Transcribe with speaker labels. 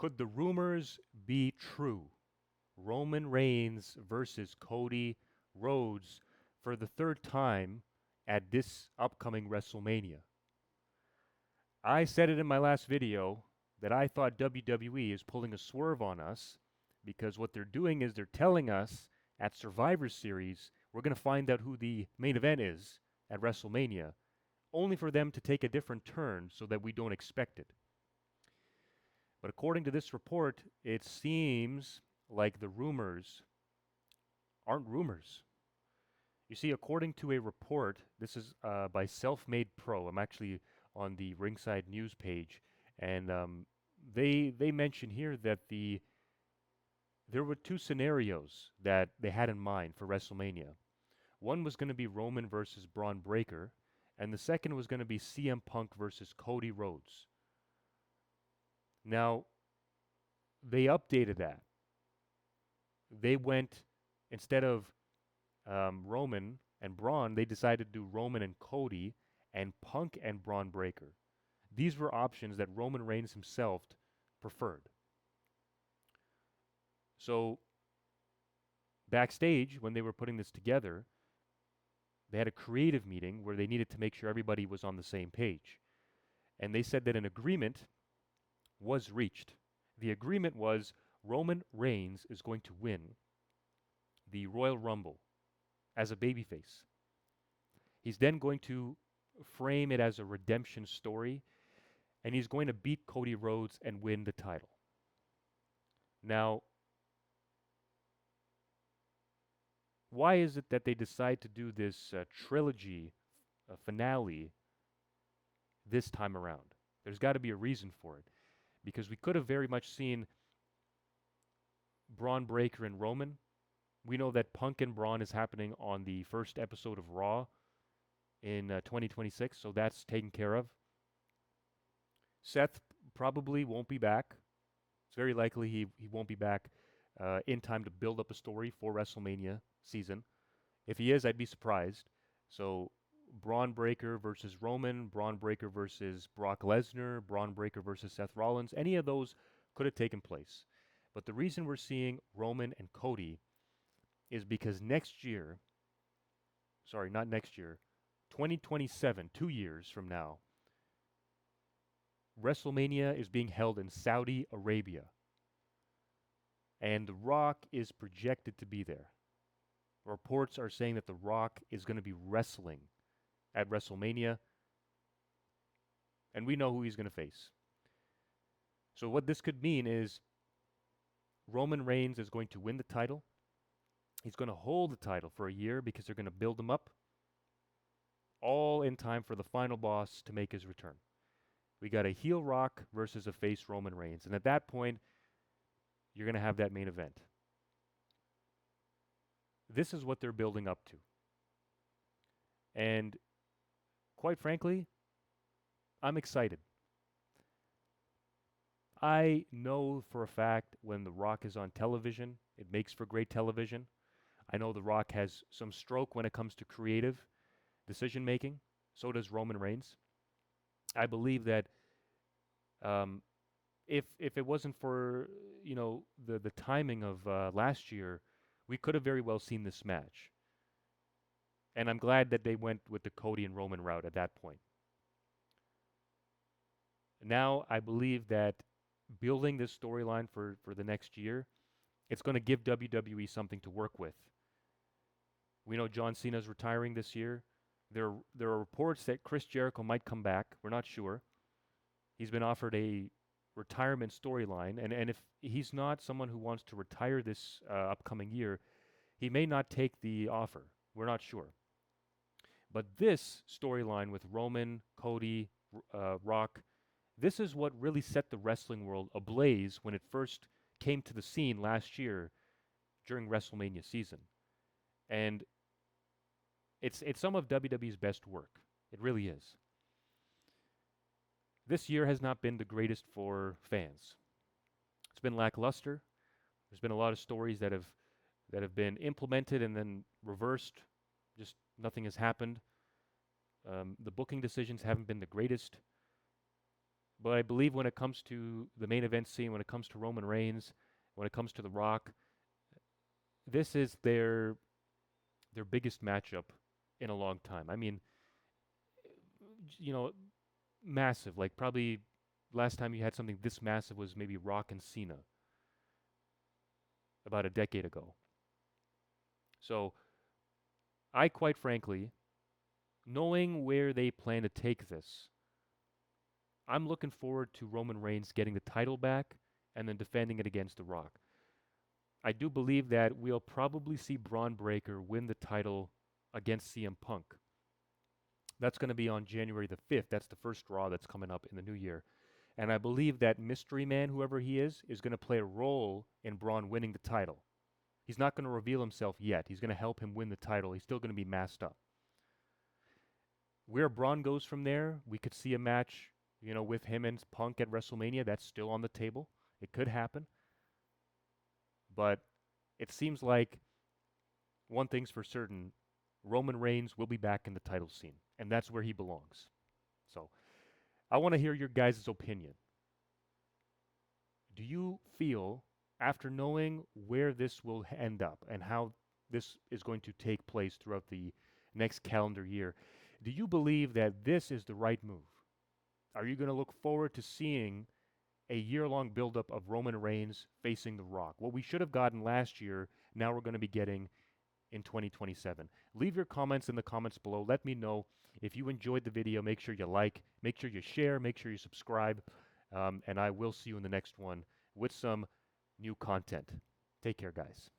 Speaker 1: Could the rumors be true? Roman Reigns versus Cody Rhodes for the third time at this upcoming WrestleMania. I said it in my last video that I thought WWE is pulling a swerve on us because what they're doing is they're telling us at Survivor Series we're going to find out who the main event is at WrestleMania, only for them to take a different turn so that we don't expect it. But according to this report, it seems like the rumors aren't rumors. You see, according to a report, this is by Self-Made Pro. I'm actually on the Ringside News page, and they mention here that there were two scenarios that they had in mind for WrestleMania. One was going to be Roman versus Braun Breaker, and the second was going to be CM Punk versus Cody Rhodes. Now, they updated that. They went, instead of Roman and Braun, they decided to do Roman and Cody and Punk and Braun Breaker. These were options that Roman Reigns himself preferred. So, backstage, when they were putting this together, they had a creative meeting where they needed to make sure everybody was on the same page. And they said that an agreement was reached. The agreement was Roman Reigns is going to win the Royal Rumble as a babyface. He's then going to frame it as a redemption story, and he's going to beat Cody Rhodes and win the title. Now, why is it that they decide to do this trilogy finale this time around? There's got to be a reason for it, because we could have very much seen Braun Breaker and Roman. We know that Punk and Braun is happening on the first episode of Raw in 2026, so that's taken care of. Seth probably won't be back. It's very likely he won't be back in time to build up a story for WrestleMania season. If he is, I'd be surprised. So Braun Breaker versus Roman, Braun Breaker versus Brock Lesnar, Braun Breaker versus Seth Rollins, any of those could have taken place. But the reason we're seeing Roman and Cody is because next year, sorry, not next year, 2027, 2 years from now, WrestleMania is being held in Saudi Arabia. And The Rock is projected to be there. Reports are saying that The Rock is going to be wrestling at WrestleMania. And we know who he's going to face. So what this could mean is Roman Reigns is going to win the title. He's going to hold the title for a year because they're going to build him up, all in time for the final boss to make his return. We got a heel Rock versus a face Roman Reigns. And at that point, you're going to have that main event. This is what they're building up to. And quite frankly, I'm excited. I know for a fact when The Rock is on television, it makes for great television. I know The Rock has some stroke when it comes to creative decision making. So does Roman Reigns. I believe that if it wasn't for the timing of last year, we could have very well seen this match. And I'm glad that they went with the Cody and Roman route at that point. Now I believe that building this storyline for the next year, it's going to give WWE something to work with. We know John Cena's retiring this year. There are reports that Chris Jericho might come back. We're not sure. He's been offered a retirement storyline, and if he's not someone who wants to retire this upcoming year, he may not take the offer. We're not sure. But this storyline with Roman, Cody, Rock, this is what really set the wrestling world ablaze when it first came to the scene last year during WrestleMania season. And it's some of WWE's best work. It really is. This year has not been the greatest for fans. It's been lackluster. There's been a lot of stories that have been implemented and then reversed. Just nothing has happened. The booking decisions haven't been the greatest. But I believe when it comes to the main event scene, when it comes to Roman Reigns, when it comes to The Rock, this is their biggest matchup in a long time. I mean, you know, massive. Like probably last time you had something this massive was maybe Rock and Cena about a decade ago. So I quite frankly, knowing where they plan to take this, I'm looking forward to Roman Reigns getting the title back and then defending it against The Rock. I do believe that we'll probably see Braun Breaker win the title against CM Punk. That's going to be on January the 5th. That's the first Raw that's coming up in the new year. And I believe that Mystery Man, whoever he is going to play a role in Braun winning the title. He's not going to reveal himself yet. He's going to help him win the title. He's still going to be masked up. Where Braun goes from there, we could see a match, with him and Punk at WrestleMania. That's still on the table. It could happen. But it seems like one thing's for certain, Roman Reigns will be back in the title scene, and that's where he belongs. So I want to hear your guys' opinion. Do you feel, after knowing where this will end up and how this is going to take place throughout the next calendar year, do you believe that this is the right move? Are you going to look forward to seeing a year-long buildup of Roman Reigns facing The Rock? What we should have gotten last year, now we're going to be getting in 2027. Leave your comments in the comments below. Let me know if you enjoyed the video. Make sure you like, make sure you share, make sure you subscribe, and I will see you in the next one with some new content. Take care, guys.